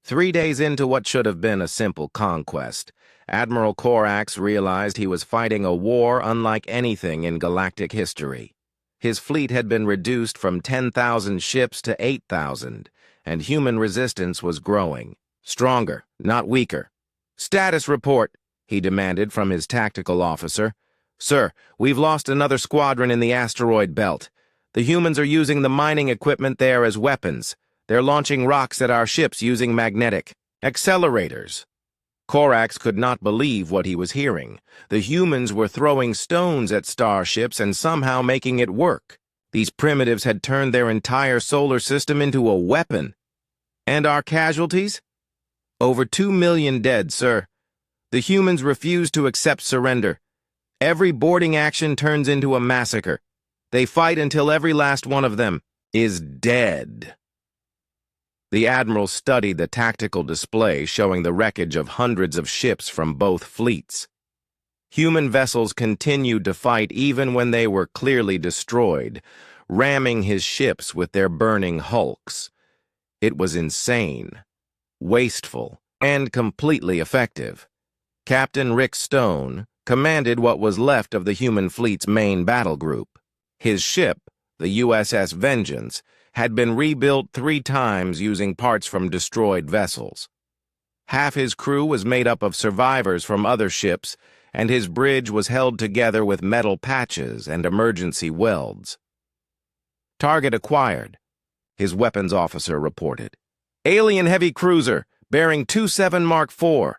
3 days into what should have been a simple conquest, Admiral Corax realized he was fighting a war unlike anything in galactic history. His fleet had been reduced from 10,000 ships to 8,000, and human resistance was growing. Stronger, not weaker. "Status report," he demanded from his tactical officer. "Sir, we've lost another squadron in the asteroid belt. The humans are using the mining equipment there as weapons. They're launching rocks at our ships using magnetic accelerators." Corax could not believe what he was hearing. The humans were throwing stones at starships and somehow making it work. These primitives had turned their entire solar system into a weapon. "And our casualties?" "Over 2 million dead, sir. The humans refuse to accept surrender. Every boarding action turns into a massacre. They fight until every last one of them is dead." The Admiral studied the tactical display showing the wreckage of hundreds of ships from both fleets. Human vessels continued to fight even when they were clearly destroyed, ramming his ships with their burning hulks. It was insane, wasteful, and completely effective. Captain Rick Stone commanded what was left of the human fleet's main battle group. His ship, the USS Vengeance, had been rebuilt 3 times using parts from destroyed vessels. Half his crew was made up of survivors from other ships, and his bridge was held together with metal patches and emergency welds. "Target acquired," his weapons officer reported. "Alien heavy cruiser, bearing 27 Mark IV.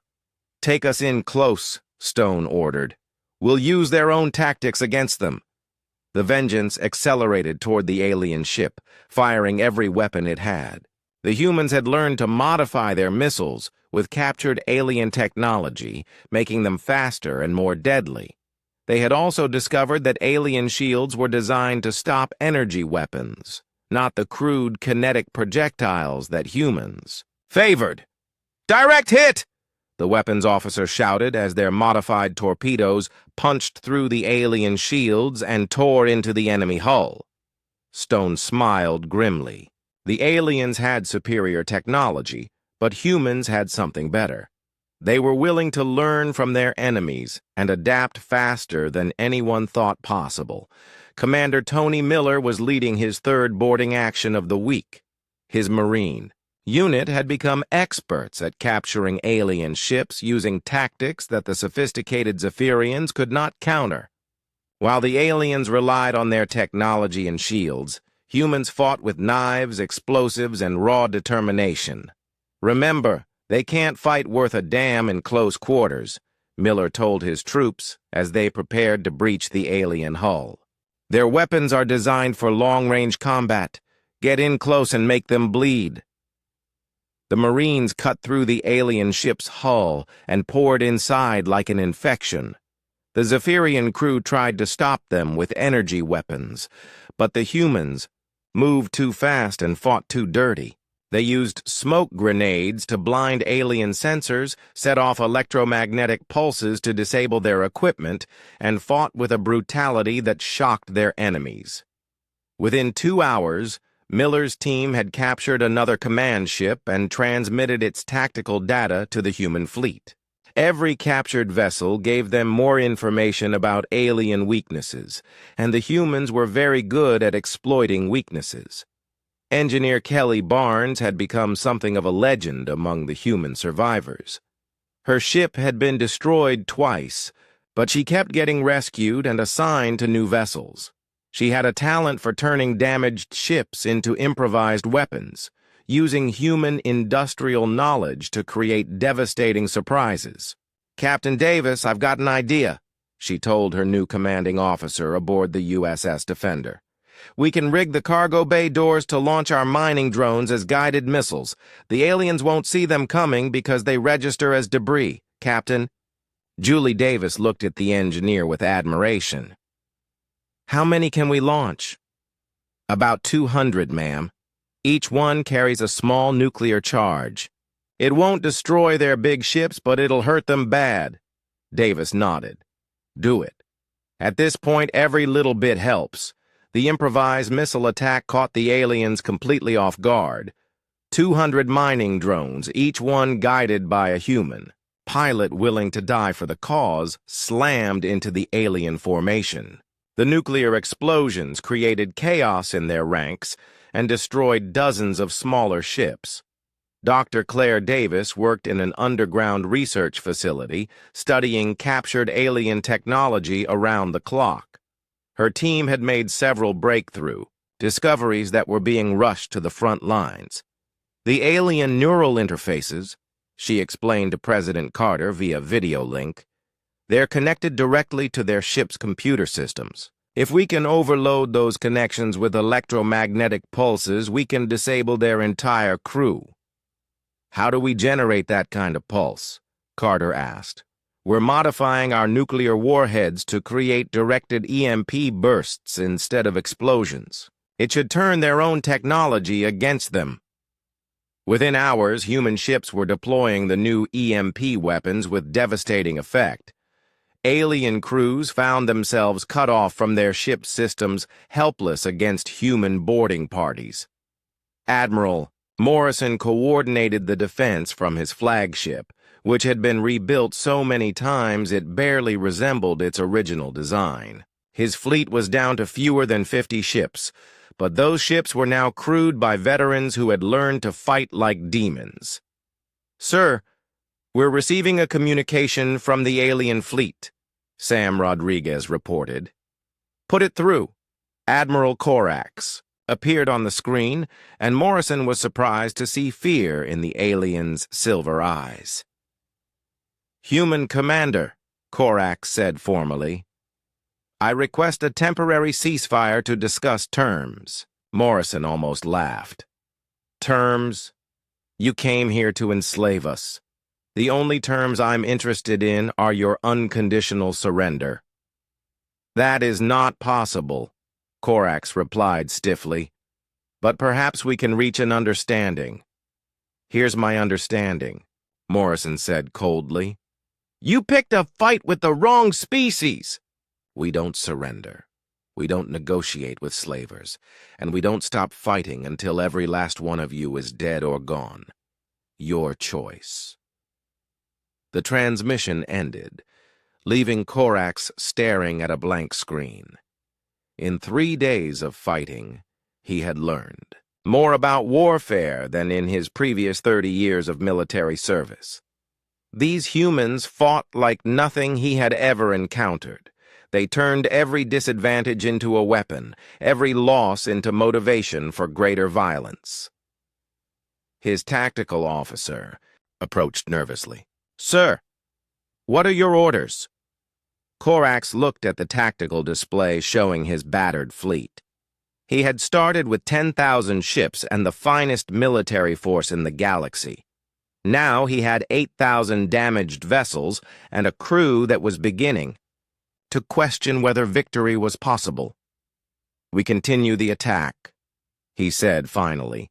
"Take us in close," Stone ordered. "We'll use their own tactics against them." The Vengeance accelerated toward the alien ship, firing every weapon it had. The humans had learned to modify their missiles with captured alien technology, making them faster and more deadly. They had also discovered that alien shields were designed to stop energy weapons, not the crude kinetic projectiles that humans favored. "Direct hit!" the weapons officer shouted as their modified torpedoes punched through the alien shields and tore into the enemy hull. Stone smiled grimly. The aliens had superior technology, but humans had something better. They were willing to learn from their enemies and adapt faster than anyone thought possible. Commander Tony Miller was leading his 3rd boarding action of the week. His Marine unit had become experts at capturing alien ships using tactics that the sophisticated Zephyrians could not counter. While the aliens relied on their technology and shields, humans fought with knives, explosives, and raw determination. "Remember, they can't fight worth a damn in close quarters," Miller told his troops as they prepared to breach the alien hull. "Their weapons are designed for long-range combat. Get in close and make them bleed." The Marines cut through the alien ship's hull and poured inside like an infection. The Zephyrian crew tried to stop them with energy weapons, but the humans moved too fast and fought too dirty. They used smoke grenades to blind alien sensors, set off electromagnetic pulses to disable their equipment, and fought with a brutality that shocked their enemies. Within 2 hours, Miller's team had captured another command ship and transmitted its tactical data to the human fleet. Every captured vessel gave them more information about alien weaknesses, and the humans were very good at exploiting weaknesses. Engineer Kelly Barnes had become something of a legend among the human survivors. Her ship had been destroyed twice, but she kept getting rescued and assigned to new vessels. She had a talent for turning damaged ships into improvised weapons, using human industrial knowledge to create devastating surprises. "Captain Davis, I've got an idea," she told her new commanding officer aboard the USS Defender. "We can rig the cargo bay doors to launch our mining drones as guided missiles. The aliens won't see them coming because they register as debris, Captain." Julie Davis looked at the engineer with admiration. "How many can we launch?" "About 200, ma'am. Each one carries a small nuclear charge. It won't destroy their big ships, but it'll hurt them bad." Davis nodded. "Do it. At this point, every little bit helps. The improvised missile attack caught the aliens completely off guard. 200 mining drones, each one guided by a human. Pilot willing to die for the cause, slammed into the alien formation. The nuclear explosions created chaos in their ranks and destroyed dozens of smaller ships. Dr. Claire Davis worked in an underground research facility studying captured alien technology around the clock. Her team had made several breakthrough discoveries that were being rushed to the front lines. The alien neural interfaces, she explained to President Carter via video link, they're connected directly to their ship's computer systems. If we can overload those connections with electromagnetic pulses, we can disable their entire crew. How do we generate that kind of pulse? Carter asked. We're modifying our nuclear warheads to create directed EMP bursts instead of explosions. It should turn their own technology against them. Within hours, human ships were deploying the new EMP weapons with devastating effect. Alien crews found themselves cut off from their ship systems, helpless against human boarding parties. Admiral Morrison coordinated the defense from his flagship, which had been rebuilt so many times it barely resembled its original design. His fleet was down to fewer than 50 ships, but those ships were now crewed by veterans who had learned to fight like demons. "Sir, we're receiving a communication from the alien fleet," Sam Rodriguez reported. "Put it through." Admiral Corax appeared on the screen, and Morrison was surprised to see fear in the alien's silver eyes. "Human Commander," Corax said formally, "I request a temporary ceasefire to discuss terms." Morrison almost laughed. "Terms? You came here to enslave us. The only terms I'm interested in are your unconditional surrender." "That is not possible," Corax replied stiffly. "But perhaps we can reach an understanding." "Here's my understanding," Morrison said coldly. "You picked a fight with the wrong species." "We don't surrender. We don't negotiate with slavers, and we don't stop fighting until every last one of you is dead or gone. Your choice." The transmission ended, leaving Corax staring at a blank screen. In 3 days of fighting, he had learned more about warfare than in his previous 30 years of military service. These humans fought like nothing he had ever encountered. They turned every disadvantage into a weapon, every loss into motivation for greater violence. His tactical officer approached nervously. "Sir, what are your orders?" Corax looked at the tactical display showing his battered fleet. He had started with 10,000 ships and the finest military force in the galaxy. Now he had 8,000 damaged vessels and a crew that was beginning to question whether victory was possible. "We continue the attack," he said finally.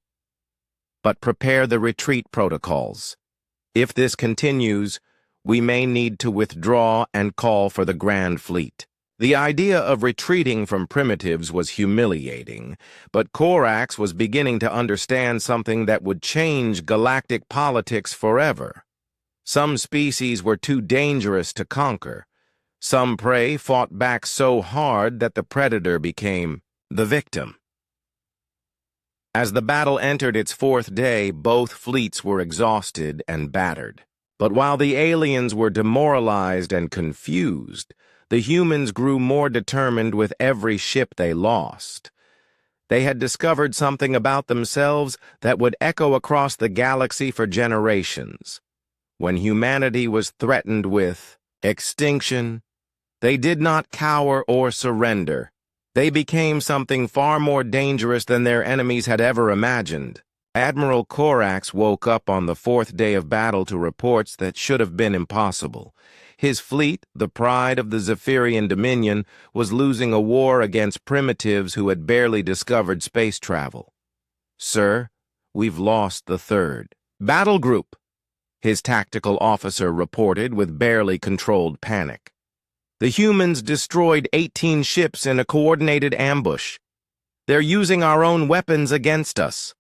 "But prepare the retreat protocols. If this continues, we may need to withdraw and call for the Grand Fleet." The idea of retreating from primitives was humiliating, but Corax was beginning to understand something that would change galactic politics forever. Some species were too dangerous to conquer. Some prey fought back so hard that the predator became the victim. As the battle entered its 4th day, both fleets were exhausted and battered. But while the aliens were demoralized and confused, the humans grew more determined with every ship they lost. They had discovered something about themselves that would echo across the galaxy for generations. When humanity was threatened with extinction, they did not cower or surrender. They became something far more dangerous than their enemies had ever imagined. Admiral Corax woke up on the 4th day of battle to reports that should have been impossible. His fleet, the pride of the Zephyrian Dominion, was losing a war against primitives who had barely discovered space travel. "Sir, we've lost the 3rd battle group," his tactical officer reported with barely controlled panic. "The humans destroyed 18 ships in a coordinated ambush. They're using our own weapons against us."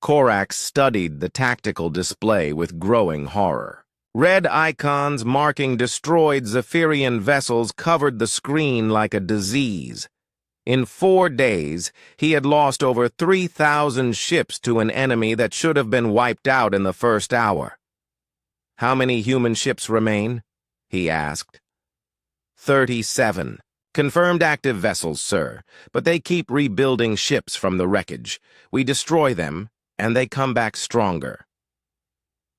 Korax studied the tactical display with growing horror. Red icons marking destroyed Zephyrian vessels covered the screen like a disease. In 4 days, he had lost over 3,000 ships to an enemy that should have been wiped out in the first hour. "How many human ships remain?" he asked. 37. "Confirmed active vessels, sir, but they keep rebuilding ships from the wreckage. We destroy them, and they come back stronger."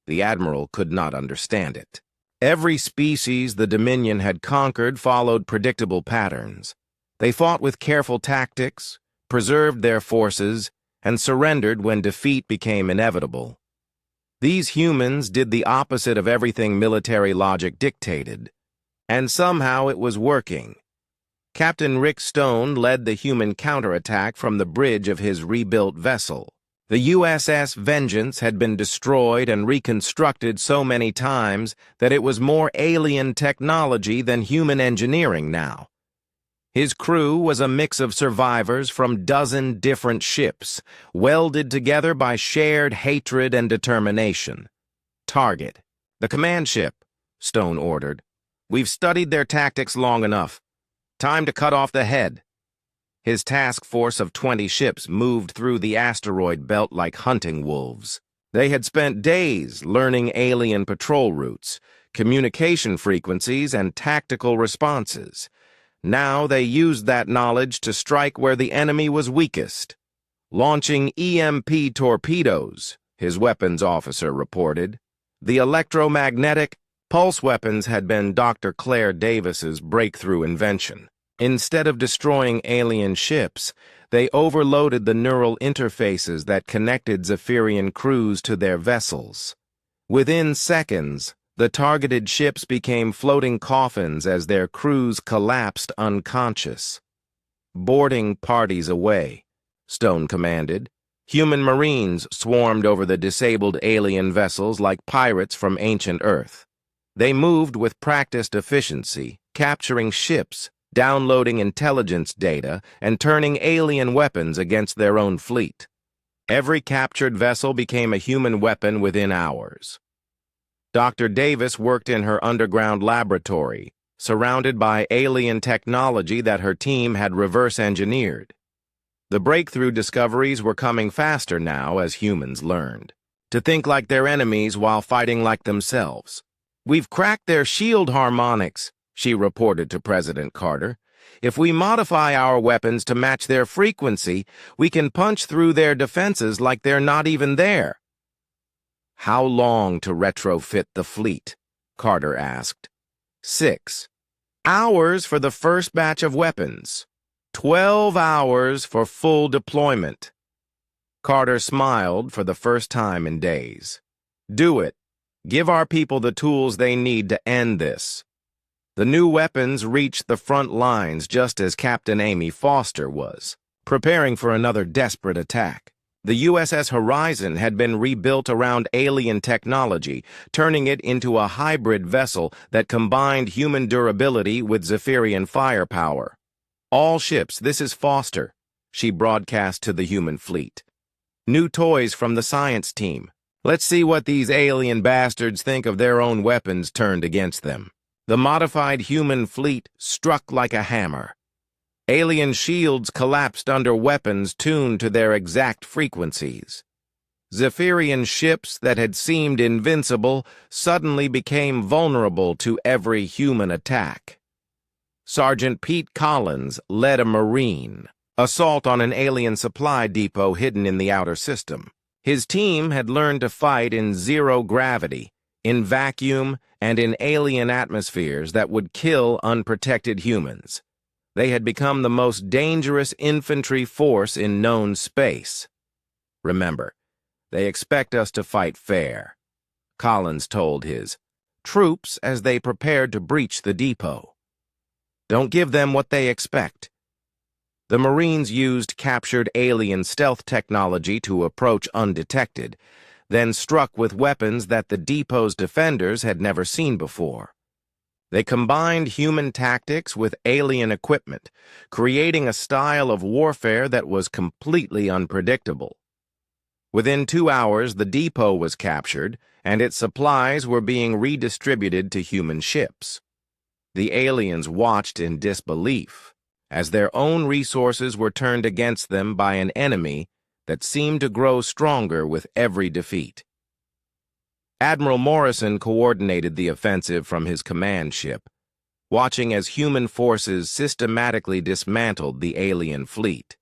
The Admiral could not understand it. Every species the Dominion had conquered followed predictable patterns. They fought with careful tactics, preserved their forces, and surrendered when defeat became inevitable. These humans did the opposite of everything military logic dictated, and somehow it was working. Captain Rick Stone led the human counterattack from the bridge of his rebuilt vessel. The USS Vengeance had been destroyed and reconstructed so many times that it was more alien technology than human engineering now. His crew was a mix of survivors from dozen different ships, welded together by shared hatred and determination. "Target the command ship," Stone ordered. "We've studied their tactics long enough. Time to cut off the head." His task force of 20 ships moved through the asteroid belt like hunting wolves. They had spent days learning alien patrol routes, communication frequencies, and tactical responses. Now they used that knowledge to strike where the enemy was weakest. "Launching EMP torpedoes," his weapons officer reported. The electromagnetic pulse weapons had been Dr. Claire Davis's breakthrough invention. Instead of destroying alien ships, they overloaded the neural interfaces that connected Zephyrian crews to their vessels. Within seconds, the targeted ships became floating coffins as their crews collapsed unconscious. "Boarding parties away," Stone commanded. Human Marines swarmed over the disabled alien vessels like pirates from ancient Earth. They moved with practiced efficiency, capturing ships, downloading intelligence data, and turning alien weapons against their own fleet. Every captured vessel became a human weapon within hours. Dr. Davis worked in her underground laboratory, surrounded by alien technology that her team had reverse-engineered. The breakthrough discoveries were coming faster now as humans learned to think like their enemies while fighting like themselves. "We've cracked their shield harmonics," she reported to President Carter. "If we modify our weapons to match their frequency, we can punch through their defenses like they're not even there." "How long to retrofit the fleet?" Carter asked. 6 hours for the first batch of weapons. 12 hours for full deployment. Carter smiled for the first time in days. "Do it. Give our people the tools they need to end this." The new weapons reached the front lines just as Captain Amy Foster was, preparing for another desperate attack. The USS Horizon had been rebuilt around alien technology, turning it into a hybrid vessel that combined human durability with Zephyrian firepower. "All ships, this is Foster," she broadcast to the human fleet. "New toys from the science team. Let's see what these alien bastards think of their own weapons turned against them." The modified human fleet struck like a hammer. Alien shields collapsed under weapons tuned to their exact frequencies. Zephyrian ships that had seemed invincible suddenly became vulnerable to every human attack. Sergeant Pete Collins led a Marine assault on an alien supply depot hidden in the outer system. His team had learned to fight in zero gravity, in vacuum, and in alien atmospheres that would kill unprotected humans. They had become the most dangerous infantry force in known space. "Remember, they expect us to fight fair," Collins told his troops as they prepared to breach the depot. "Don't give them what they expect." The Marines used captured alien stealth technology to approach undetected, then struck with weapons that the depot's defenders had never seen before. They combined human tactics with alien equipment, creating a style of warfare that was completely unpredictable. Within 2 hours, the depot was captured, and its supplies were being redistributed to human ships. The aliens watched in disbelief, as their own resources were turned against them by an enemy that seemed to grow stronger with every defeat. Admiral Morrison coordinated the offensive from his command ship, watching as human forces systematically dismantled the alien fleet.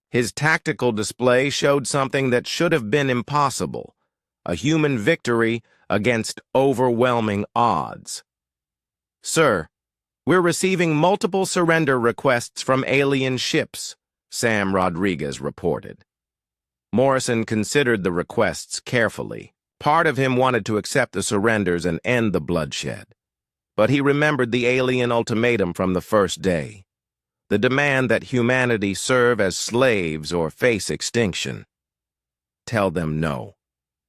His tactical display showed something that should have been impossible: a human victory against overwhelming odds. "Sir, we're receiving multiple surrender requests from alien ships," Sam Rodriguez reported. Morrison considered the requests carefully. Part of him wanted to accept the surrenders and end the bloodshed. But he remembered the alien ultimatum from the first day: the demand that humanity serve as slaves or face extinction. "Tell them no,"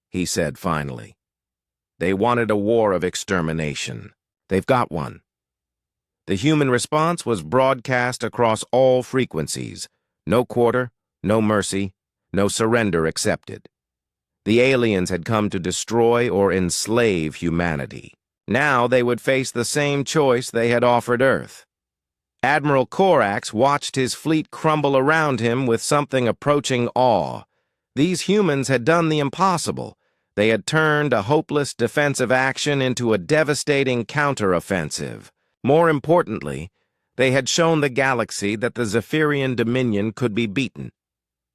he said finally. "They wanted a war of extermination. They've got one." The human response was broadcast across all frequencies: no quarter, no mercy, no surrender accepted. The aliens had come to destroy or enslave humanity. Now they would face the same choice they had offered Earth. Admiral Corax watched his fleet crumble around him with something approaching awe. These humans had done the impossible. They had turned a hopeless defensive action into a devastating counteroffensive. More importantly, they had shown the galaxy that the Zephyrian Dominion could be beaten.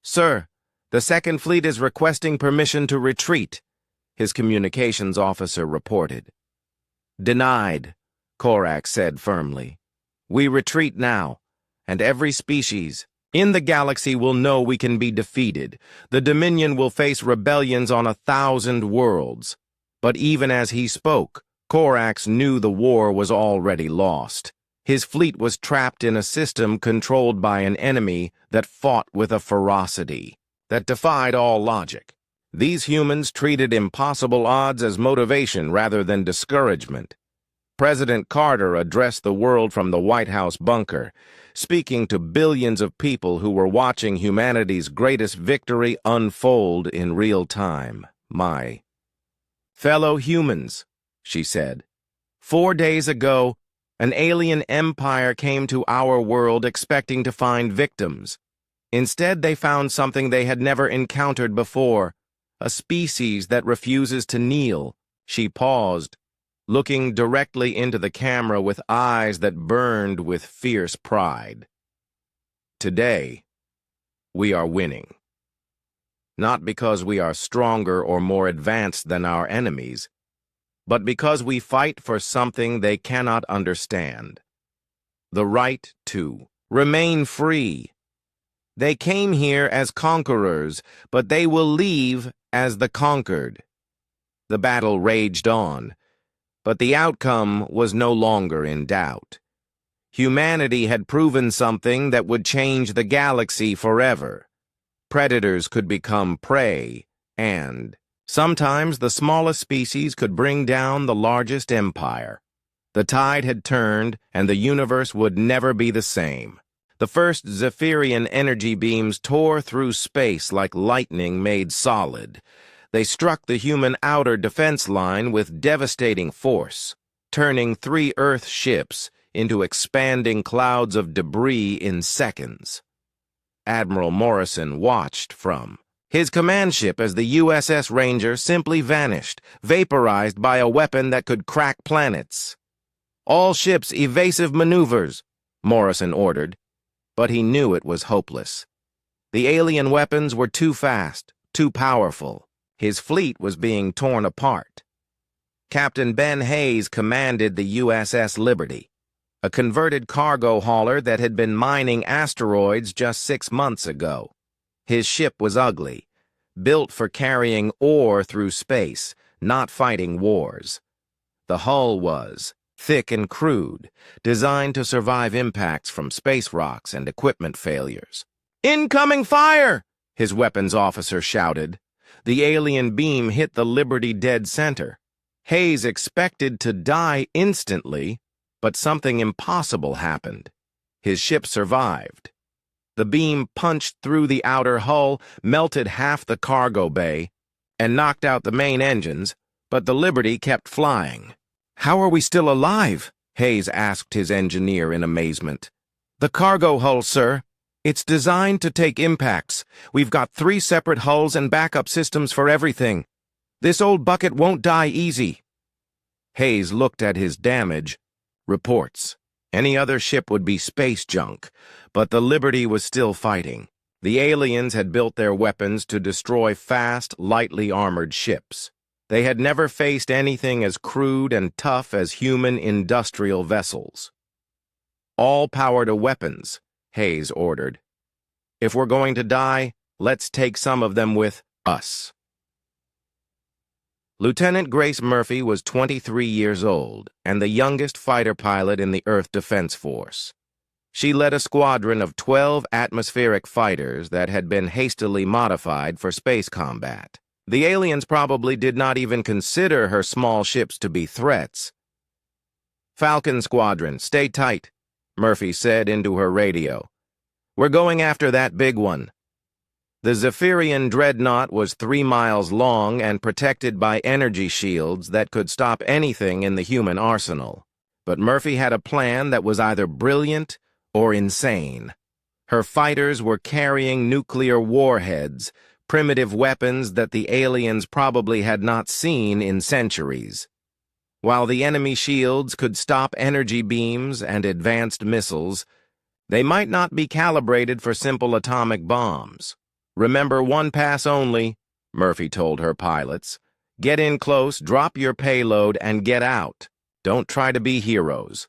"Sir, the Second Fleet is requesting permission to retreat," his communications officer reported. "Denied," Corax said firmly. "We retreat now, and every species in the galaxy will know we can be defeated. The Dominion will face rebellions on 1,000 worlds." But even as he spoke, Corax knew the war was already lost. His fleet was trapped in a system controlled by an enemy that fought with a ferocity that defied all logic. These humans treated impossible odds as motivation rather than discouragement. President Carter addressed the world from the White House bunker, speaking to billions of people who were watching humanity's greatest victory unfold in real time. "My fellow humans," she said, "4 days ago, an alien empire came to our world expecting to find victims. Instead, they found something they had never encountered before, a species that refuses to kneel." She paused, looking directly into the camera with eyes that burned with fierce pride. "Today, we are winning. Not because we are stronger or more advanced than our enemies, but because we fight for something they cannot understand: the right to remain free. They came here as conquerors, but they will leave as the conquered." The battle raged on, but the outcome was no longer in doubt. Humanity had proven something that would change the galaxy forever. Predators could become prey, and sometimes the smallest species could bring down the largest empire. The tide had turned, and the universe would never be the same. The first Zephyrian energy beams tore through space like lightning made solid. They struck the human outer defense line with devastating force, turning 3 Earth ships into expanding clouds of debris in seconds. Admiral Morrison watched from his command ship as the USS Ranger simply vanished, vaporized by a weapon that could crack planets. "All ships evasive maneuvers," Morrison ordered, but he knew it was hopeless. The alien weapons were too fast, too powerful. His fleet was being torn apart. Captain Ben Hayes commanded the USS Liberty, a converted cargo hauler that had been mining asteroids just 6 months ago. His ship was ugly, built for carrying ore through space, not fighting wars. The hull was thick and crude, designed to survive impacts from space rocks and equipment failures. "Incoming fire!" his weapons officer shouted. The alien beam hit the Liberty dead center. Hayes expected to die instantly, but something impossible happened. His ship survived. The beam punched through the outer hull, melted half the cargo bay, and knocked out the main engines, but the Liberty kept flying. "How are we still alive?" Hayes asked his engineer in amazement. "The cargo hull, sir. It's designed to take impacts. We've got 3 separate hulls and backup systems for everything. This old bucket won't die easy." Hayes looked at his damage reports. Any other ship would be space junk, but the Liberty was still fighting. The aliens had built their weapons to destroy fast, lightly armored ships. They had never faced anything as crude and tough as human industrial vessels. "All power to weapons," Hayes ordered. "If we're going to die, let's take some of them with us." Lieutenant Grace Murphy was 23 years old and the youngest fighter pilot in the Earth Defense Force. She led a squadron of 12 atmospheric fighters that had been hastily modified for space combat. The aliens probably did not even consider her small ships to be threats. "Falcon Squadron, stay tight," Murphy said into her radio. "We're going after that big one." The Zephyrian dreadnought was 3 miles long and protected by energy shields that could stop anything in the human arsenal. But Murphy had a plan that was either brilliant or insane. Her fighters were carrying nuclear warheads, primitive weapons that the aliens probably had not seen in centuries. While the enemy shields could stop energy beams and advanced missiles, they might not be calibrated for simple atomic bombs. "Remember, 1 pass only," Murphy told her pilots. "Get in close, drop your payload, and get out. Don't try to be heroes."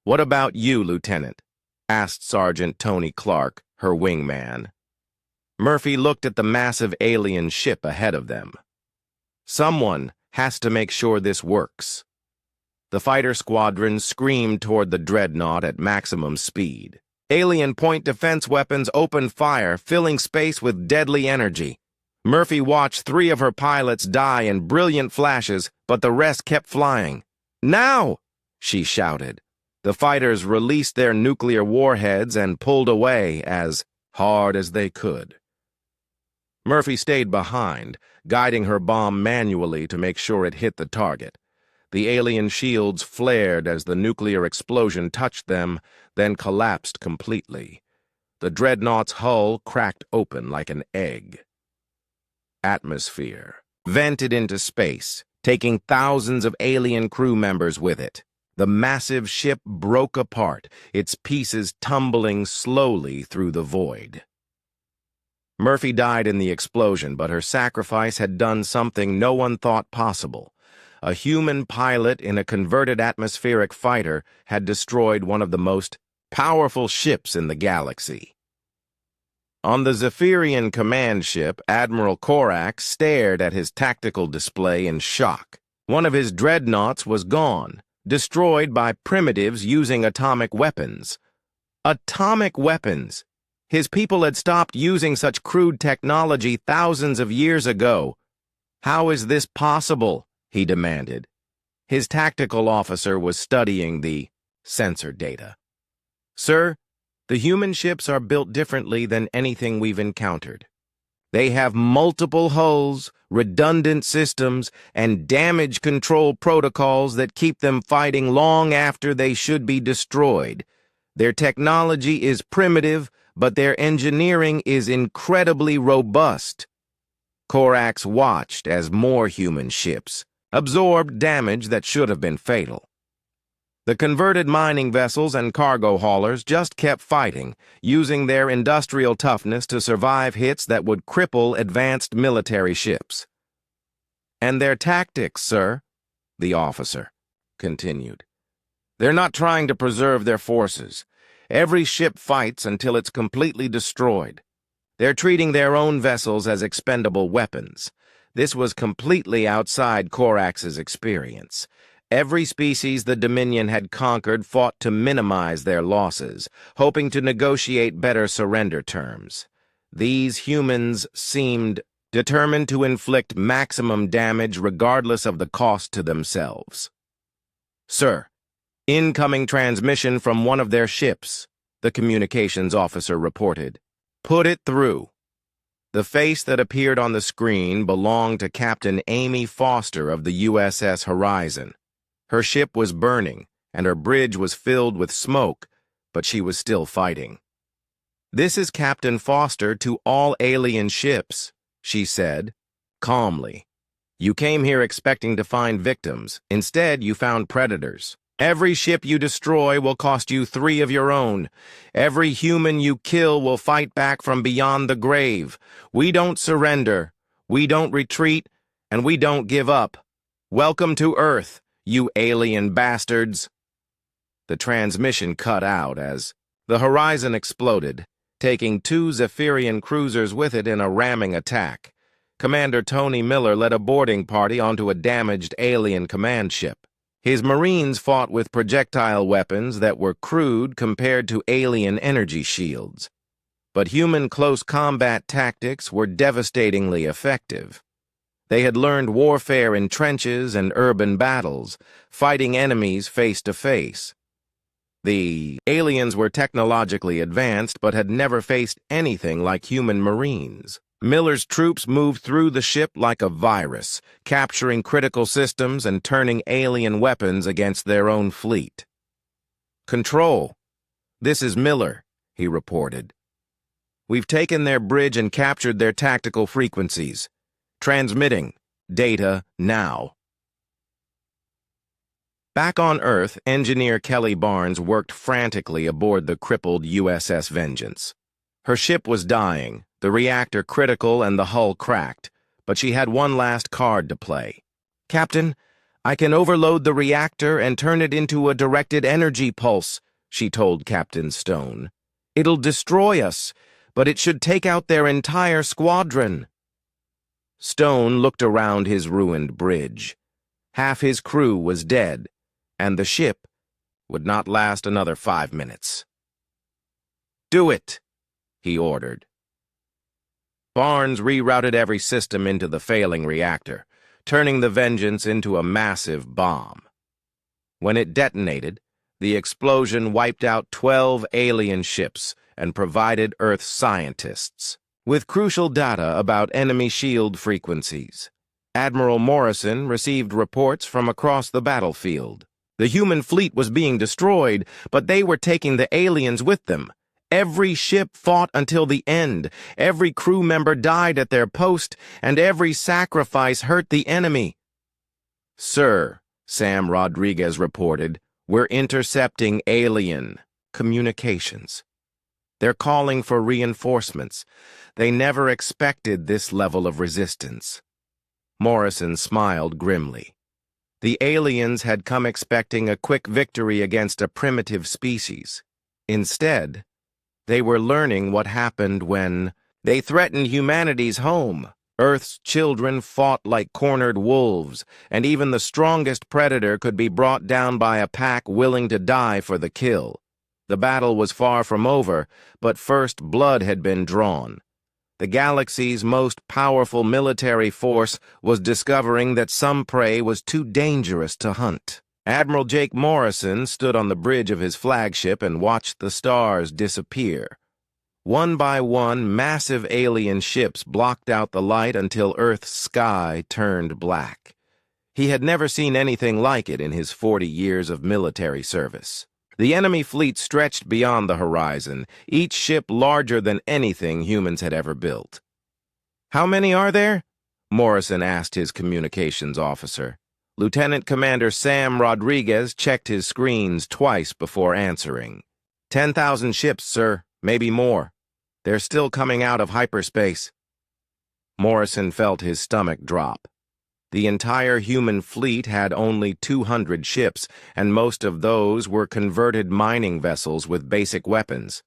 "What about you, Lieutenant?" asked Sergeant Tony Clark, her wingman. Murphy looked at the massive alien ship ahead of them. "Someone has to make sure this works." The fighter squadron screamed toward the dreadnought at maximum speed. Alien point defense weapons opened fire, filling space with deadly energy. Murphy watched 3 of her pilots die in brilliant flashes, but the rest kept flying. "Now!" she shouted. The fighters released their nuclear warheads and pulled away as hard as they could. Murphy stayed behind, guiding her bomb manually to make sure it hit the target. The alien shields flared as the nuclear explosion touched them, then collapsed completely. The dreadnought's hull cracked open like an egg. Atmosphere vented into space, taking thousands of alien crew members with it. The massive ship broke apart, its pieces tumbling slowly through the void. Murphy died in the explosion, but her sacrifice had done something no one thought possible. A human pilot in a converted atmospheric fighter had destroyed one of the most powerful ships in the galaxy. On the Zephyrian command ship, Admiral Korak stared at his tactical display in shock. One of his dreadnoughts was gone, destroyed by primitives using atomic weapons. Atomic weapons! His people had stopped using such crude technology thousands of years ago. "How is this possible?" he demanded. His tactical officer was studying the sensor data. "Sir, the human ships are built differently than anything we've encountered. They have multiple hulls, redundant systems, and damage control protocols that keep them fighting long after they should be destroyed. Their technology is primitive, but their engineering is incredibly robust." Korax watched as more human ships absorbed damage that should have been fatal. The converted mining vessels and cargo haulers just kept fighting, using their industrial toughness to survive hits that would cripple advanced military ships. "And their tactics, sir," the officer continued. "They're not trying to preserve their forces. Every ship fights until it's completely destroyed. They're treating their own vessels as expendable weapons. This was completely outside Korax's experience. Every species the Dominion had conquered fought to minimize their losses, hoping to negotiate better surrender terms. These humans seemed determined to inflict maximum damage regardless of the cost to themselves. "Sir, incoming transmission from one of their ships." the communications officer reported. "Put it through." The face that appeared on the screen belonged to Captain Amy Foster of the USS Horizon. Her ship was burning, and her bridge was filled with smoke, but she was still fighting. "This is Captain Foster to all alien ships," she said, calmly. "You came here expecting to find victims. Instead, you found predators. Every ship you destroy will cost you 3 of your own. Every human you kill will fight back from beyond the grave. We don't surrender, we don't retreat, and we don't give up. Welcome to Earth, you alien bastards." The transmission cut out as the Horizon exploded, taking 2 Zephyrian cruisers with it in a ramming attack. Commander Tony Miller led a boarding party onto a damaged alien command ship. His Marines fought with projectile weapons that were crude compared to alien energy shields. But human close combat tactics were devastatingly effective. They had learned warfare in trenches and urban battles, fighting enemies face to face. The aliens were technologically advanced but had never faced anything like human Marines. Miller's troops moved through the ship like a virus, capturing critical systems and turning alien weapons against their own fleet. "Control, this is Miller," he reported. "We've taken their bridge and captured their tactical frequencies. Transmitting. Data now." Back on Earth, engineer Kelly Barnes worked frantically aboard the crippled USS Vengeance. Her ship was dying, the reactor critical and the hull cracked, but she had one last card to play. "Captain, I can overload the reactor and turn it into a directed energy pulse," she told Captain Stone. "It'll destroy us, but it should take out their entire squadron." Stone looked around his ruined bridge. Half his crew was dead, and the ship would not last another 5 minutes. "Do it," he ordered. Barnes rerouted every system into the failing reactor, turning the Vengeance into a massive bomb. When it detonated, the explosion wiped out 12 alien ships and provided Earth scientists with crucial data about enemy shield frequencies. Admiral Morrison received reports from across the battlefield. The human fleet was being destroyed, but they were taking the aliens with them. Every ship fought until the end, every crew member died at their post, and every sacrifice hurt the enemy. "Sir," Sam Rodriguez reported, "we're intercepting alien communications. They're calling for reinforcements. They never expected this level of resistance." Morrison smiled grimly. The aliens had come expecting a quick victory against a primitive species. Instead, they were learning what happened when they threatened humanity's home. Earth's children fought like cornered wolves, and even the strongest predator could be brought down by a pack willing to die for the kill. The battle was far from over, but first blood had been drawn. The galaxy's most powerful military force was discovering that some prey was too dangerous to hunt. Admiral Jake Morrison stood on the bridge of his flagship and watched the stars disappear. One by one, massive alien ships blocked out the light until Earth's sky turned black. He had never seen anything like it in his 40 years of military service. The enemy fleet stretched beyond the horizon, each ship larger than anything humans had ever built. "How many are there?" Morrison asked his communications officer. Lieutenant Commander Sam Rodriguez checked his screens twice before answering. 10,000 ships, sir, maybe more. They're still coming out of hyperspace." Morrison felt his stomach drop. The entire human fleet had only 200 ships, and most of those were converted mining vessels with basic weapons.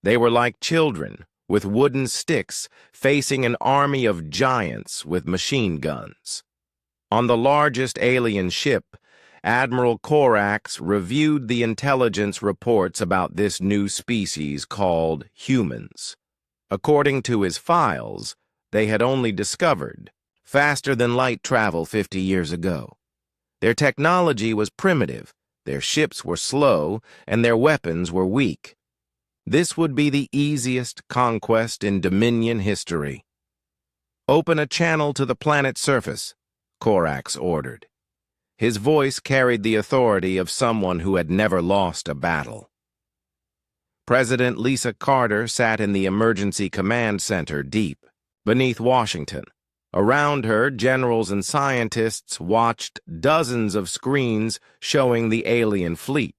They were like children, with wooden sticks, facing an army of giants with machine guns. On the largest alien ship, Admiral Corax reviewed the intelligence reports about this new species called humans. According to his files, they had only discovered faster-than-light travel 50 years ago. Their technology was primitive, their ships were slow, and their weapons were weak. This would be the easiest conquest in Dominion history. "Open a channel to the planet's surface," Corax ordered. His voice carried the authority of someone who had never lost a battle. President Lisa Carter sat in the Emergency Command Center deep beneath Washington. Around her, generals and scientists watched dozens of screens showing the alien fleet.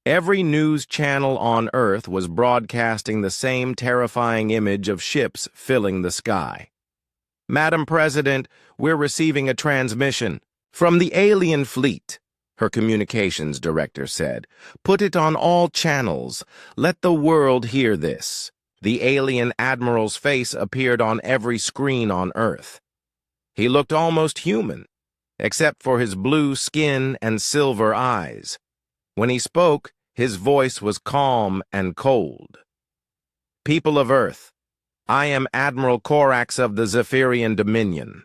Every news channel on Earth was broadcasting the same terrifying image of ships filling the sky. "Madam President, we're receiving a transmission from the alien fleet," her communications director said. "Put it on all channels. Let the world hear this." The alien admiral's face appeared on every screen on Earth. He looked almost human, except for his blue skin and silver eyes. When he spoke, his voice was calm and cold. "People of Earth, I am Admiral Corax of the Zephyrian Dominion.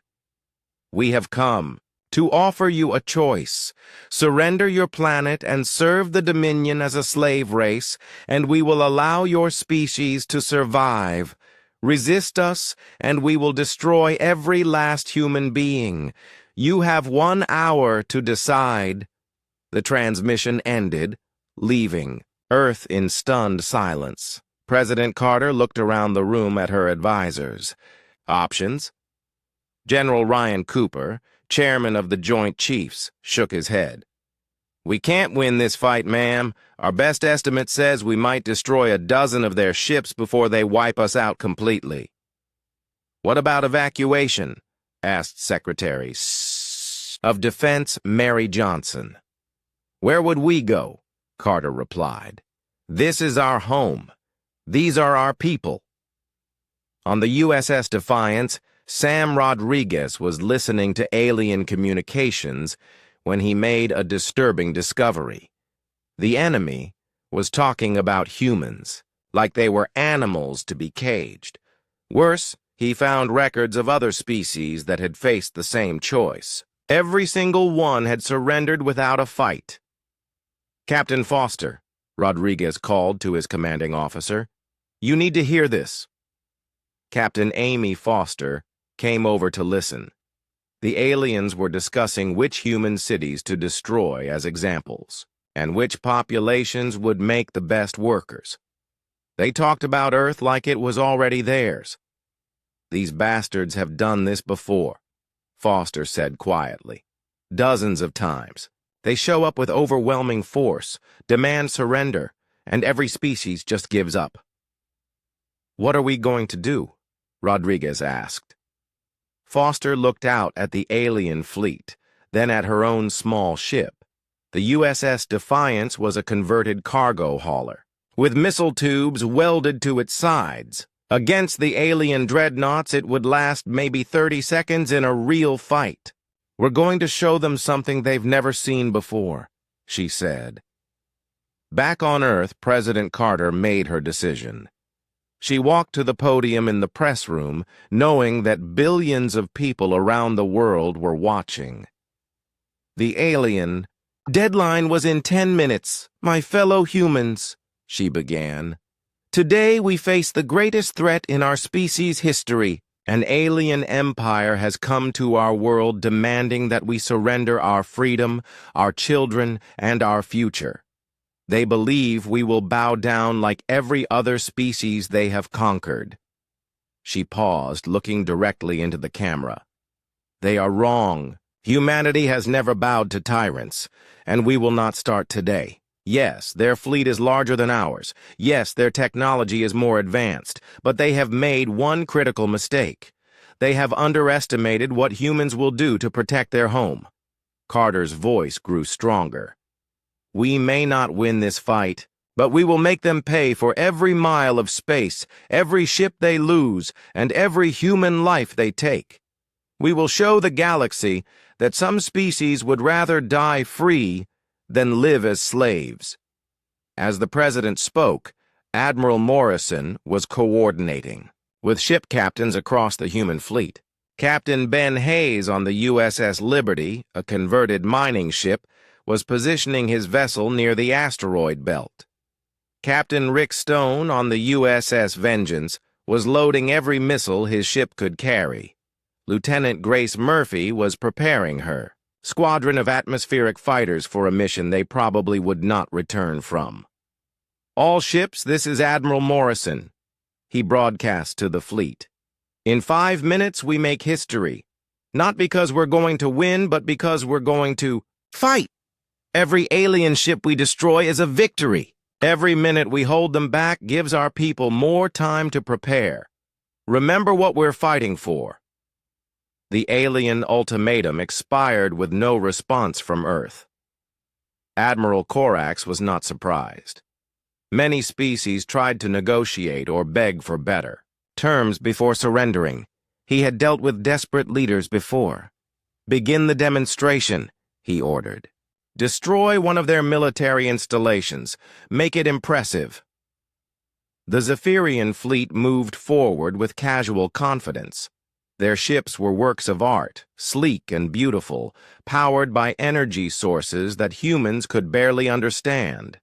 We have come to offer you a choice. Surrender your planet and serve the Dominion as a slave race, and we will allow your species to survive. Resist us, and we will destroy every last human being. You have 1 hour to decide." The transmission ended, leaving Earth in stunned silence. President Carter looked around the room at her advisors. Options? General Ryan Cooper, chairman of the Joint Chiefs, shook his head. "We can't win this fight, ma'am. Our best estimate says we might destroy a dozen of their ships before they wipe us out completely." "What about evacuation?" asked Secretary of Defense Mary Johnson. "Where would we go?" Carter replied. "This is our home. These are our people." On the USS Defiance, Sam Rodriguez was listening to alien communications when he made a disturbing discovery. The enemy was talking about humans, like they were animals to be caged. Worse, he found records of other species that had faced the same choice. Every single one had surrendered without a fight. "Captain Foster," Rodriguez called to his commanding officer, "you need to hear this." Captain Amy Foster came over to listen. The aliens were discussing which human cities to destroy as examples, and which populations would make the best workers. They talked about Earth like it was already theirs. "These bastards have done this before," Foster said quietly. "Dozens of times. They show up with overwhelming force, demand surrender, and every species just gives up." "What are we going to do?" Rodriguez asked. Foster looked out at the alien fleet, then at her own small ship. The USS Defiance was a converted cargo hauler, with missile tubes welded to its sides. Against the alien dreadnoughts, it would last maybe 30 seconds in a real fight. "We're going to show them something they've never seen before," she said. Back on Earth, President Carter made her decision. She walked to the podium in the press room, knowing that billions of people around the world were watching. The alien deadline was in 10 minutes. "My fellow humans," she began. "Today we face the greatest threat in our species' history. An alien empire has come to our world demanding that we surrender our freedom, our children, and our future. They believe we will bow down like every other species they have conquered." She paused, looking directly into the camera. "They are wrong. Humanity has never bowed to tyrants, and we will not start today. Yes, their fleet is larger than ours. Yes, their technology is more advanced, but they have made one critical mistake. They have underestimated what humans will do to protect their home." Carter's voice grew stronger. "We may not win this fight, but we will make them pay for every mile of space, every ship they lose, and every human life they take. We will show the galaxy that some species would rather die free than live as slaves." As the president spoke, Admiral Morrison was coordinating with ship captains across the human fleet. Captain Ben Hayes on the USS Liberty, a converted mining ship, was positioning his vessel near the asteroid belt. Captain Rick Stone on the USS Vengeance was loading every missile his ship could carry. Lieutenant Grace Murphy was preparing her squadron of atmospheric fighters for a mission they probably would not return from. "All ships, this is Admiral Morrison," he broadcast to the fleet. "In 5 minutes, we make history. Not because we're going to win, but because we're going to fight. Every alien ship we destroy is a victory. Every minute we hold them back gives our people more time to prepare. Remember what we're fighting for." The alien ultimatum expired with no response from Earth. Admiral Corax was not surprised. Many species tried to negotiate or beg for better terms before surrendering. He had dealt with desperate leaders before. "Begin the demonstration," he ordered. "Destroy one of their military installations. Make it impressive." The Zephyrian fleet moved forward with casual confidence. Their ships were works of art, sleek and beautiful, powered by energy sources that humans could barely understand.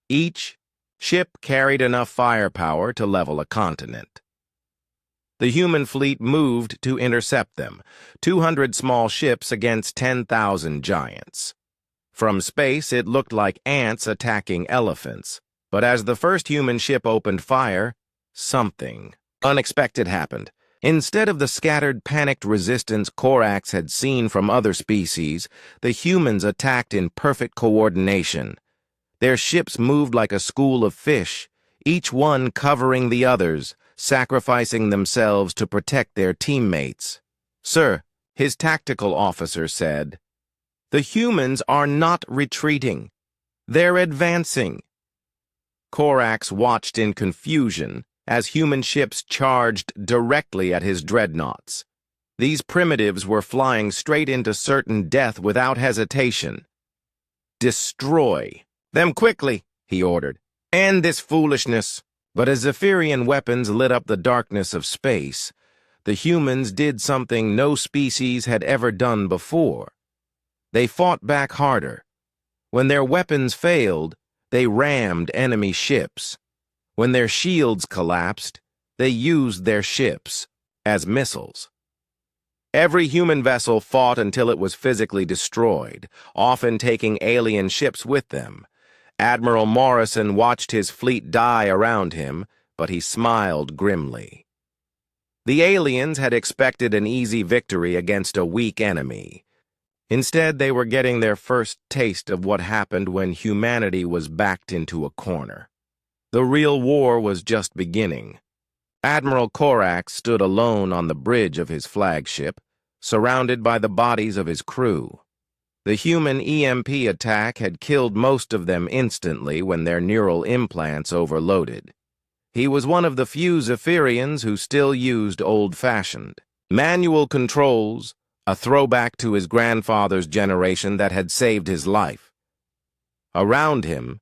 Each ship carried enough firepower to level a continent. The human fleet moved to intercept them, 200 small ships against 10,000 giants. From space, it looked like ants attacking elephants. But as the first human ship opened fire, something unexpected happened. Instead of the scattered, panicked resistance Corax had seen from other species, the humans attacked in perfect coordination. Their ships moved like a school of fish, each one covering the others, sacrificing themselves to protect their teammates. "Sir," his tactical officer said, "the humans are not retreating. They're advancing." Corax watched in confusion as human ships charged directly at his dreadnoughts. These primitives were flying straight into certain death without hesitation. "Destroy them quickly," he ordered. "End this foolishness." But as Zephyrian weapons lit up the darkness of space, the humans did something no species had ever done before. They fought back harder. When their weapons failed, they rammed enemy ships. When their shields collapsed, they used their ships as missiles. Every human vessel fought until it was physically destroyed, often taking alien ships with them. Admiral Morrison watched his fleet die around him, but he smiled grimly. The aliens had expected an easy victory against a weak enemy. Instead, they were getting their first taste of what happened when humanity was backed into a corner. The real war was just beginning. Admiral Corax stood alone on the bridge of his flagship, surrounded by the bodies of his crew. The human EMP attack had killed most of them instantly when their neural implants overloaded. He was one of the few Zephyrians who still used old-fashioned manual controls, a throwback to his grandfather's generation that had saved his life. Around him,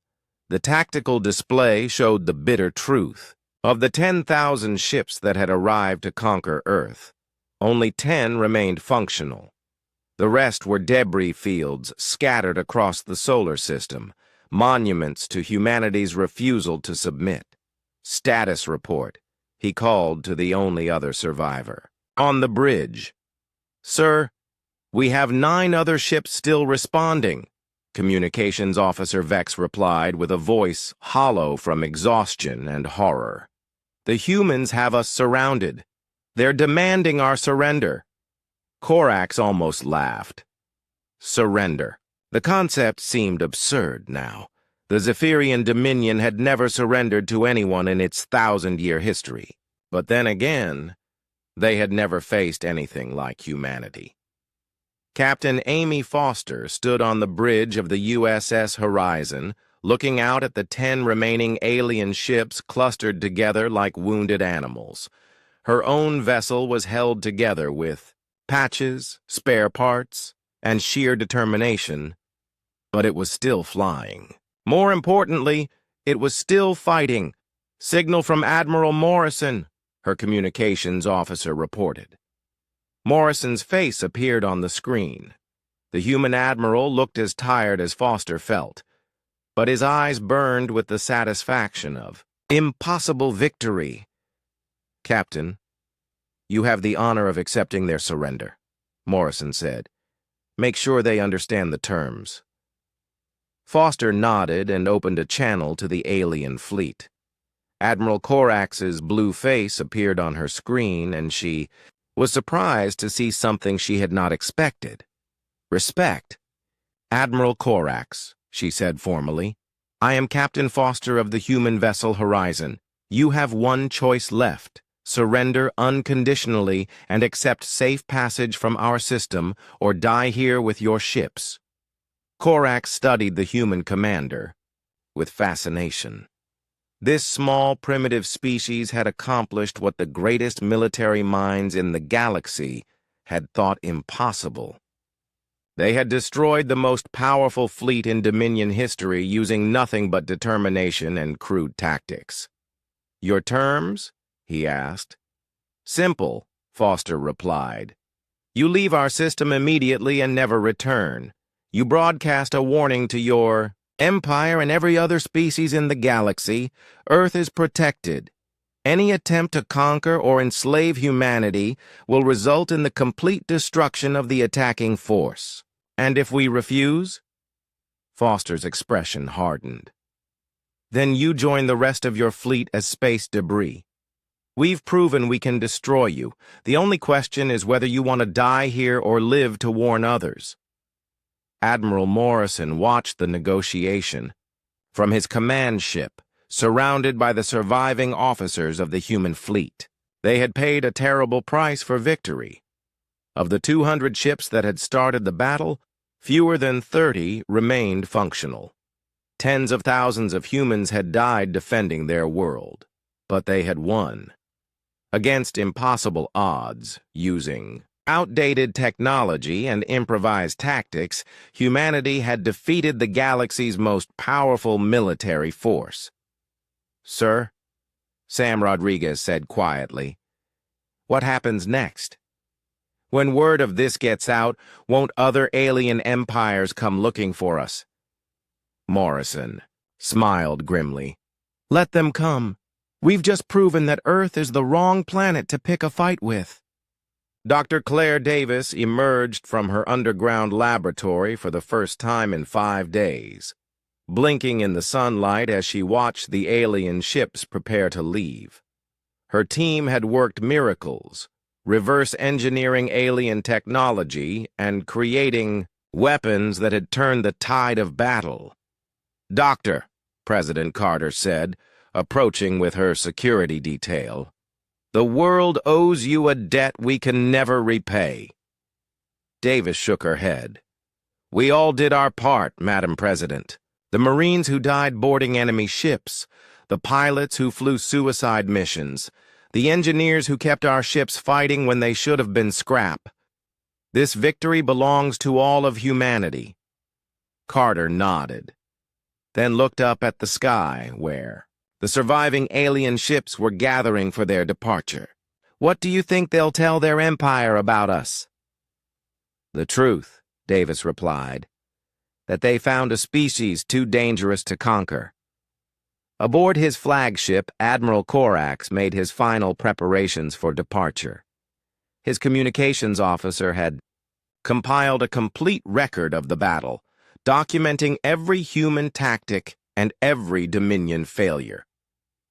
the tactical display showed the bitter truth. Of the 10,000 ships that had arrived to conquer Earth, only 10 remained functional. The rest were debris fields scattered across the solar system, monuments to humanity's refusal to submit. "Status report," he called to the only other survivor. On the bridge. "Sir, we have 9 other ships still responding," Communications Officer Vex replied with a voice hollow from exhaustion and horror. "The humans have us surrounded. They're demanding our surrender." Corax almost laughed. Surrender. The concept seemed absurd now. The Zephyrian Dominion had never surrendered to anyone in its 1,000-year history. But then again, they had never faced anything like humanity. Captain Amy Foster stood on the bridge of the USS Horizon, looking out at the 10 remaining alien ships clustered together like wounded animals. Her own vessel was held together with patches, spare parts, and sheer determination, but it was still flying. More importantly, it was still fighting. "Signal from Admiral Morrison," her communications officer reported. Morrison's face appeared on the screen. The human admiral looked as tired as Foster felt, but his eyes burned with the satisfaction of impossible victory. "Captain, you have the honor of accepting their surrender," Morrison said. "Make sure they understand the terms." Foster nodded and opened a channel to the alien fleet. Admiral Corax's blue face appeared on her screen, and she was surprised to see something she had not expected. Respect. "Admiral Corax," she said formally, "I am Captain Foster of the human vessel Horizon. You have one choice left. Surrender unconditionally and accept safe passage from our system, or die here with your ships." Corax studied the human commander with fascination. This small, primitive species had accomplished what the greatest military minds in the galaxy had thought impossible. They had destroyed the most powerful fleet in Dominion history using nothing but determination and crude tactics. "Your terms?" he asked. "Simple," Foster replied. "You leave our system immediately and never return. You broadcast a warning to your Empire and every other species in the galaxy. Earth is protected. Any attempt to conquer or enslave humanity will result in the complete destruction of the attacking force. And if we refuse?" Foster's expression hardened. "Then you join the rest of your fleet as space debris. We've proven we can destroy you. The only question is whether you want to die here or live to warn others." Admiral Morrison watched the negotiation from his command ship, surrounded by the surviving officers of the human fleet. They had paid a terrible price for victory. Of the 200 ships that had started the battle, fewer than 30 remained functional. Tens of thousands of humans had died defending their world, but they had won. Against impossible odds, using outdated technology and improvised tactics, humanity had defeated the galaxy's most powerful military force. "Sir," Sam Rodriguez said quietly, "what happens next? When word of this gets out, won't other alien empires come looking for us?" Morrison smiled grimly. "Let them come. We've just proven that Earth is the wrong planet to pick a fight with." Dr. Claire Davis emerged from her underground laboratory for the first time in 5 days, blinking in the sunlight as she watched the alien ships prepare to leave. Her team had worked miracles, reverse engineering alien technology and creating weapons that had turned the tide of battle. "Doctor," President Carter said, approaching with her security detail, "the world owes you a debt we can never repay." Davis shook her head. "We all did our part, Madam President. The Marines who died boarding enemy ships, the pilots who flew suicide missions, the engineers who kept our ships fighting when they should have been scrap. This victory belongs to all of humanity." Carter nodded, then looked up at the sky where the surviving alien ships were gathering for their departure. "What do you think they'll tell their empire about us?" "The truth," Davis replied, "that they found a species too dangerous to conquer." Aboard his flagship, Admiral Corax made his final preparations for departure. His communications officer had compiled a complete record of the battle, documenting every human tactic and every Dominion failure.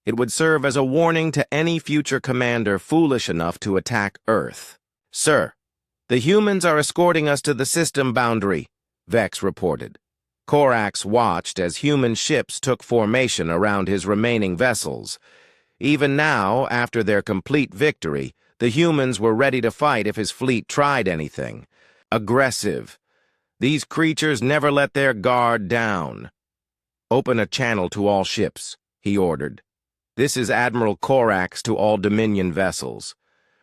It would serve as a warning to any future commander foolish enough to attack Earth. "Sir, the humans are escorting us to the system boundary," Vex reported. Corax watched as human ships took formation around his remaining vessels. Even now, after their complete victory, the humans were ready to fight if his fleet tried anything. Aggressive. These creatures never let their guard down. "Open a channel to all ships," he ordered. "This is Admiral Corax to all Dominion vessels.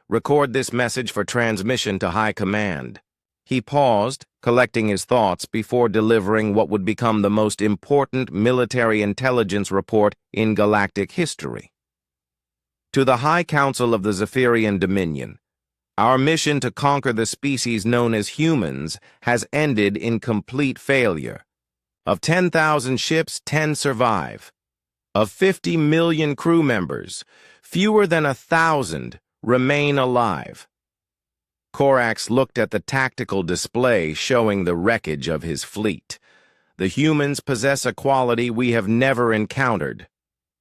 Record this message for transmission to High Command." He paused, collecting his thoughts before delivering what would become the most important military intelligence report in galactic history. "To the High Council of the Zephyrian Dominion, our mission to conquer the species known as humans has ended in complete failure. Of 10,000 ships, 10 survive. Of 50 million crew members, fewer than 1,000 remain alive. Corax looked at the tactical display showing the wreckage of his fleet. The humans possess a quality we have never encountered.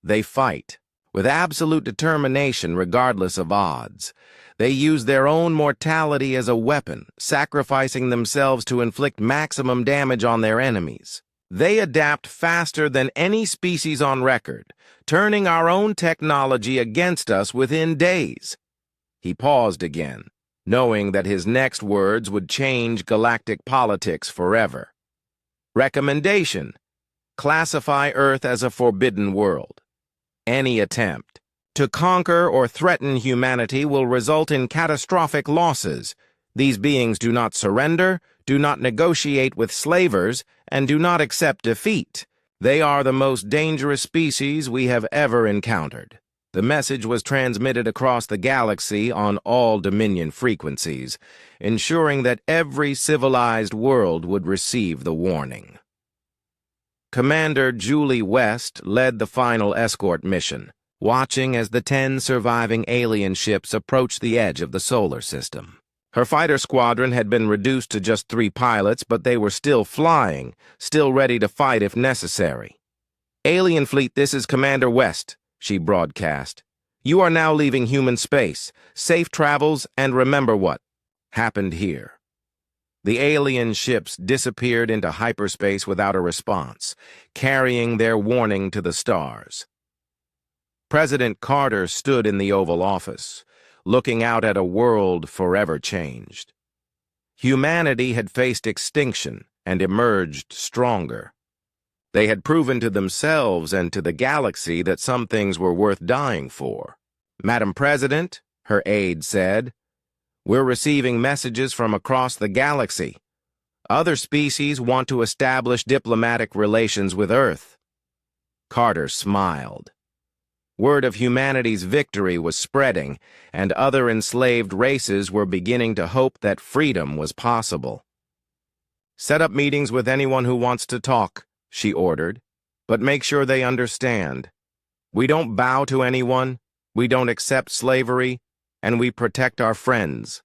They fight with absolute determination regardless of odds. They use their own mortality as a weapon, sacrificing themselves to inflict maximum damage on their enemies. They adapt faster than any species on record, turning our own technology against us within days. He paused again, knowing that his next words would change galactic politics forever. Recommendation: classify Earth as a forbidden world. Any attempt to conquer or threaten humanity will result in catastrophic losses. These beings do not surrender, do not negotiate with slavers, and do not accept defeat. They are the most dangerous species we have ever encountered. The message was transmitted across the galaxy on all Dominion frequencies, ensuring that every civilized world would receive the warning. Commander Julie West led the final escort mission, watching as the 10 surviving alien ships approached the edge of the solar system. Her fighter squadron had been reduced to just 3 pilots, but they were still flying, still ready to fight if necessary. "Alien fleet, this is Commander West," she broadcast. "You are now leaving human space. Safe travels, and remember what happened here." The alien ships disappeared into hyperspace without a response, carrying their warning to the stars. President Carter stood in the Oval Office, looking out at a world forever changed. Humanity had faced extinction and emerged stronger. They had proven to themselves and to the galaxy that some things were worth dying for. "Madam President," her aide said, "we're receiving messages from across the galaxy. Other species want to establish diplomatic relations with Earth." Carter smiled. Word of humanity's victory was spreading, and other enslaved races were beginning to hope that freedom was possible. "Set up meetings with anyone who wants to talk," she ordered, "but make sure they understand. We don't bow to anyone, we don't accept slavery, and we protect our friends."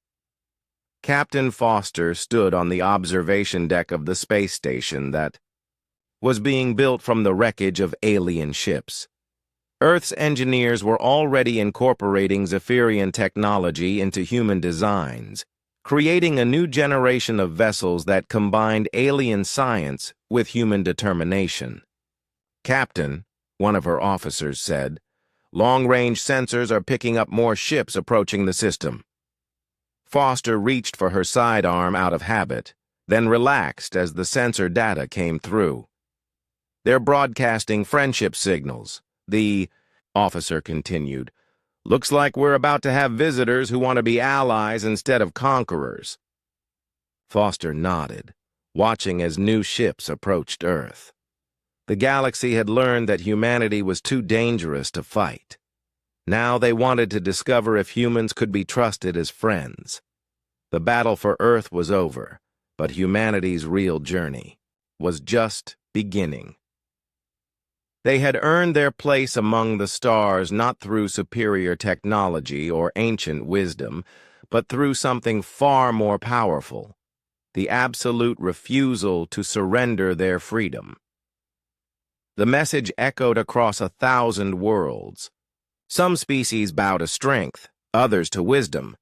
Captain Foster stood on the observation deck of the space station that was being built from the wreckage of alien ships. Earth's engineers were already incorporating Zephyrian technology into human designs, creating a new generation of vessels that combined alien science with human determination. "Captain," one of her officers said, "long-range sensors are picking up more ships approaching the system." Foster reached for her sidearm out of habit, then relaxed as the sensor data came through. "They're broadcasting friendship signals," the officer continued. "Looks like we're about to have visitors who want to be allies instead of conquerors." Foster nodded, watching as new ships approached Earth. The galaxy had learned that humanity was too dangerous to fight. Now they wanted to discover if humans could be trusted as friends. The battle for Earth was over, but humanity's real journey was just beginning. They had earned their place among the stars not through superior technology or ancient wisdom, but through something far more powerful: the absolute refusal to surrender their freedom. The message echoed across 1,000 worlds. Some species bow to strength, others to wisdom,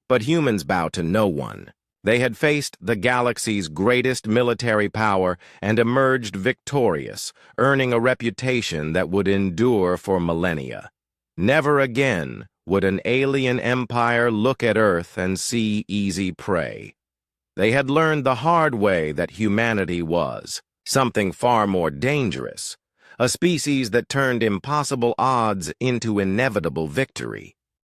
but humans bow to no one. They had faced the galaxy's greatest military power and emerged victorious, earning a reputation that would endure for millennia. Never again would an alien empire look at Earth and see easy prey. They had learned the hard way that humanity was something far more dangerous, a species that turned impossible odds into inevitable victory.